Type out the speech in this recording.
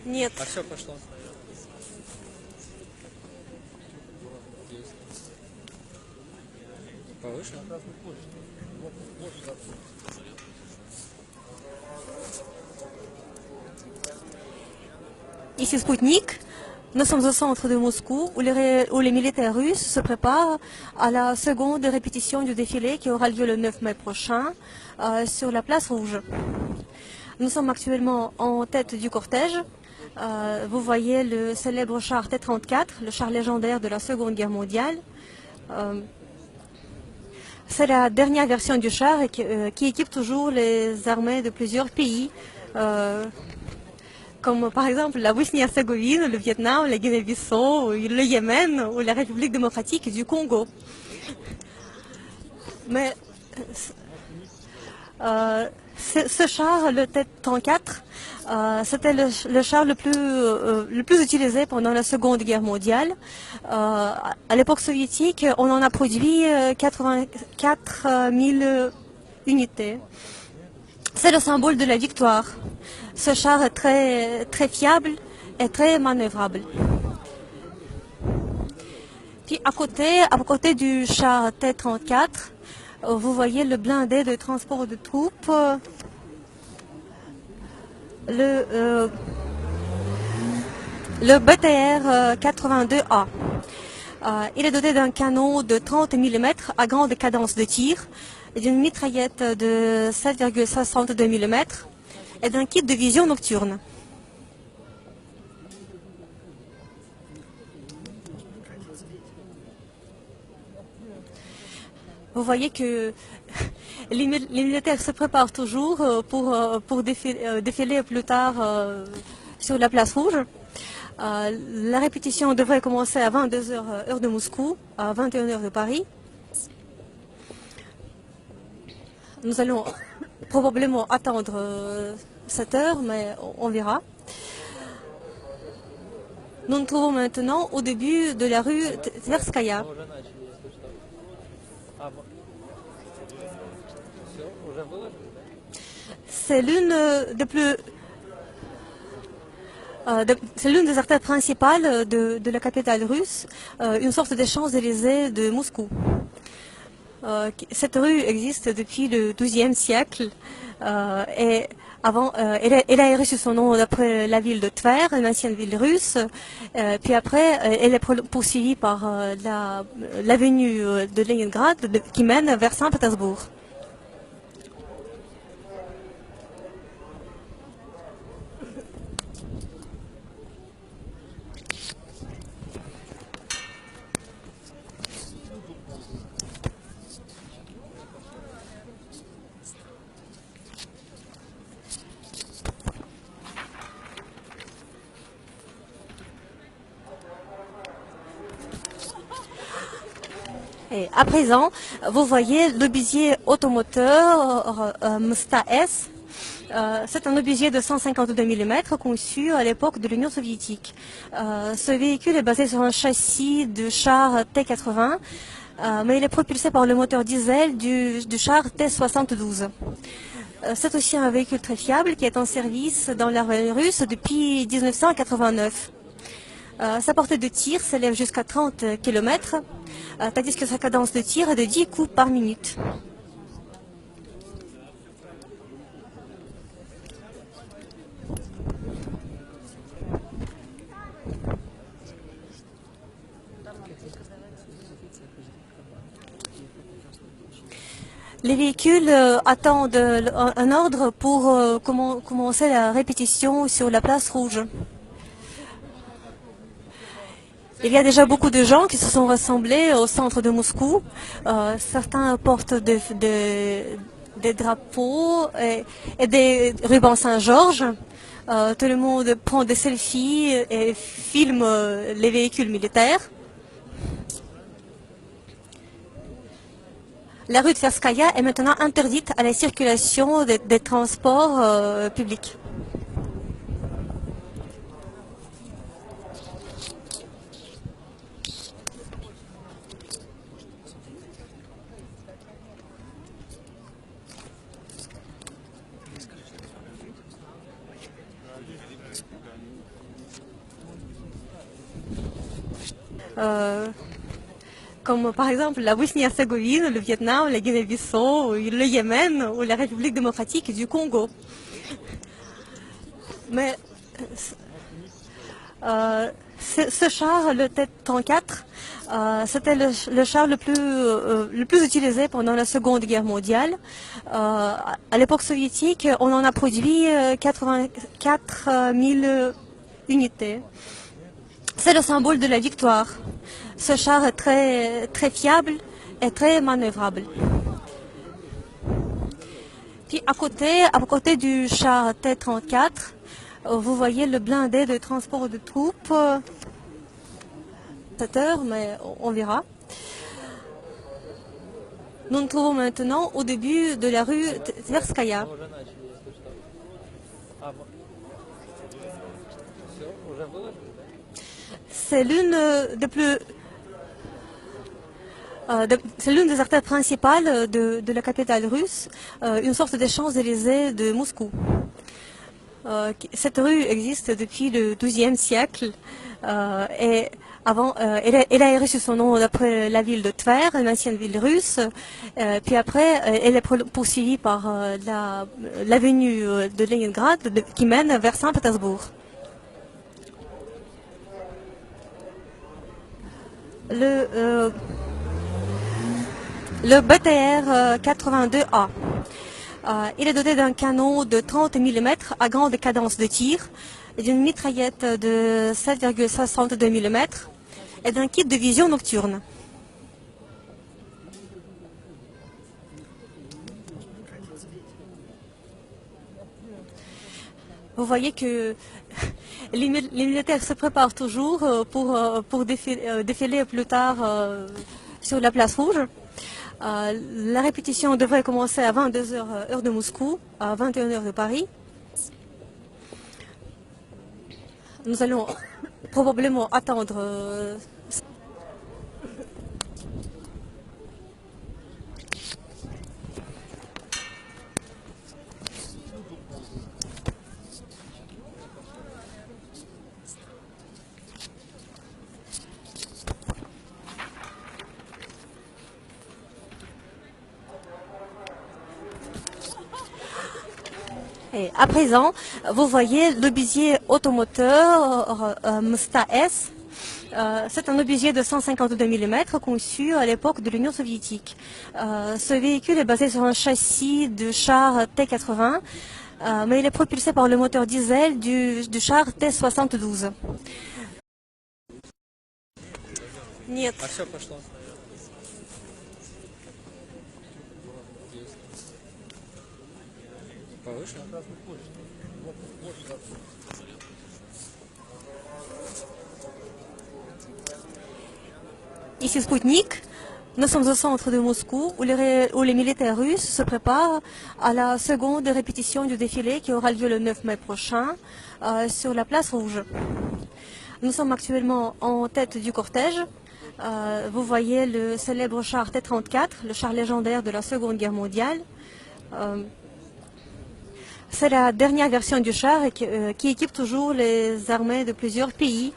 Нет. А все пошло. Повыше? Ici Spoutnik. Nous sommes au centre de Moscou où les militaires russes se préparent à la seconde répétition du défilé qui aura lieu le 9 mai prochain sur la place Rouge. Nous sommes actuellement en tête du cortège. Vous voyez le célèbre char T-34, le char légendaire de la Seconde Guerre mondiale. C'est la dernière version du char qui équipe toujours les armées de plusieurs pays, comme par exemple la Bosnie-Herzégovine, le Vietnam, la Guinée-Bissau, le Yémen ou la République démocratique du Congo. Mais ce char, le T-34, c'était le char le plus utilisé pendant la Seconde Guerre mondiale. À l'époque soviétique, on en a produit 84 000 unités. C'est le symbole de la victoire. Ce char est très fiable et très manœuvrable. Puis à côté du char T-34, vous voyez le blindé de transport de troupes, le BTR 82A. Il est doté d'un canon de 30 mm à grande cadence de tir, d'une mitraillette de 7,62 mm et d'un kit de vision nocturne. Vous voyez que les militaires se préparent toujours pour défiler plus tard sur la place Rouge. La répétition devrait commencer à 22 h heure de Moscou, à 21 h de Paris. Nous allons probablement attendre cette heure, mais on verra. Nous nous trouvons maintenant au début de la rue Tverskaya. C'est l'une des artères principales de la capitale russe, une sorte des Champs-Élysées de Moscou. Cette rue existe depuis le XIIe siècle et avant, elle a reçu son nom d'après la ville de Tver, une ancienne ville russe. Puis après, elle est poursuivie par l'avenue de Leningrad qui mène vers Saint-Pétersbourg. Et à présent, vous voyez l'obusier automoteur Msta S. C'est un obusier de 152 mm conçu à l'époque de l'Union soviétique. Ce véhicule est basé sur un châssis de char T-80, mais il est propulsé par le moteur diesel du char T-72. C'est aussi un véhicule très fiable qui est en service dans l'armée russe depuis 1989. Sa portée de tir s'élève jusqu'à 30 km, tandis que sa cadence de tir est de 10 coups par minute. Les véhicules attendent un ordre pour commencer la répétition sur la place Rouge. Il y a déjà beaucoup de gens qui se sont rassemblés au centre de Moscou. Certains portent des drapeaux et des rubans Saint-Georges. Tout le monde prend des selfies et filme les véhicules militaires. La rue de Tverskaya est maintenant interdite à la circulation des transports publics. Euh, Comme par exemple la Bosnie-Herzégovine, le Vietnam, la Guinée-Bissau, le Yémen ou la République démocratique du Congo. Mais ce char, le T-34, c'était le char le plus utilisé pendant la Seconde Guerre mondiale. À l'époque soviétique, on en a produit 84 000 unités. C'est le symbole de la victoire. Ce char est très fiable et très manœuvrable. Puis à côté du char T-34, vous voyez le blindé de transport de troupes. Cette heure, mais on verra. Nous nous trouvons maintenant au début de la rue Tverskaya. C'est c'est l'une des artères principales de la capitale russe, une sorte des Champs-Élysées de Moscou. Cette rue existe depuis le XIIe siècle et avant, elle a reçu son nom d'après la ville de Tver, une ancienne ville russe. Puis après, elle est poursuivie par l'avenue de Leningrad qui mène vers Saint-Pétersbourg. Le, le BTR 82A. Il est doté d'un canon de 30 mm à grande cadence de tir, d'une mitraillette de 7,62 mm et d'un kit de vision nocturne. Vous voyez que les militaires se préparent toujours pour défiler plus tard sur la place rouge. La répétition devrait commencer à 22 heures heure de Moscou, à 21 heures de Paris. Nous allons probablement attendre. Et à présent, vous voyez l'obusier automoteur Msta S. C'est un obusier de 152 mm conçu à l'époque de l'Union soviétique. Ce véhicule est basé sur un châssis de char T-80, mais il est propulsé par le moteur diesel du char T-72. Нет. Повыше? Ici Spoutnik. Nous sommes au centre de Moscou où les militaires russes se préparent à la seconde répétition du défilé qui aura lieu le 9 mai prochain sur la place rouge. Nous sommes actuellement en tête du cortège. Vous voyez le célèbre char T-34, le char légendaire de la Seconde Guerre mondiale. C'est la dernière version du char qui équipe toujours les armées de plusieurs pays